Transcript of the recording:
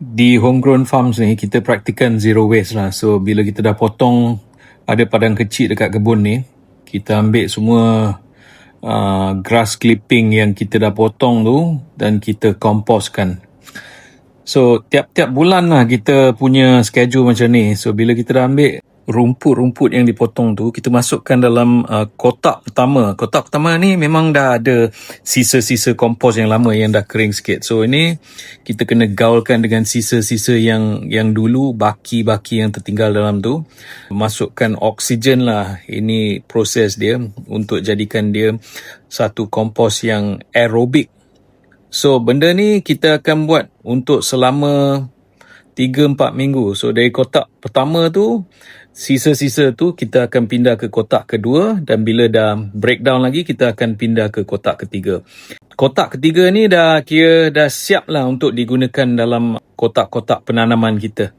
Di homegrown farms ni, kita praktikan zero waste lah. So, bila kita dah potong, ada padang kecil dekat kebun ni, kita ambil semua grass clipping yang kita dah potong tu dan kita komposkan. So, tiap-tiap bulan lah kita punya schedule macam ni. So, bila kita dah ambil rumput-rumput yang dipotong tu, kita masukkan dalam kotak pertama. Kotak pertama ni memang dah ada sisa-sisa kompos yang lama yang dah kering sikit. So, ini kita kena gaulkan dengan sisa-sisa yang dulu, baki-baki yang tertinggal dalam tu. Masukkan oksigen lah. Ini proses dia untuk jadikan dia satu kompos yang aerobik. So, benda ni kita akan buat untuk selama 3-4 minggu. So, dari kotak pertama tu, sisa-sisa tu kita akan pindah ke kotak kedua dan bila dah breakdown lagi, kita akan pindah ke kotak ketiga. Kotak ketiga ni dah siap lah untuk digunakan dalam kotak-kotak penanaman kita.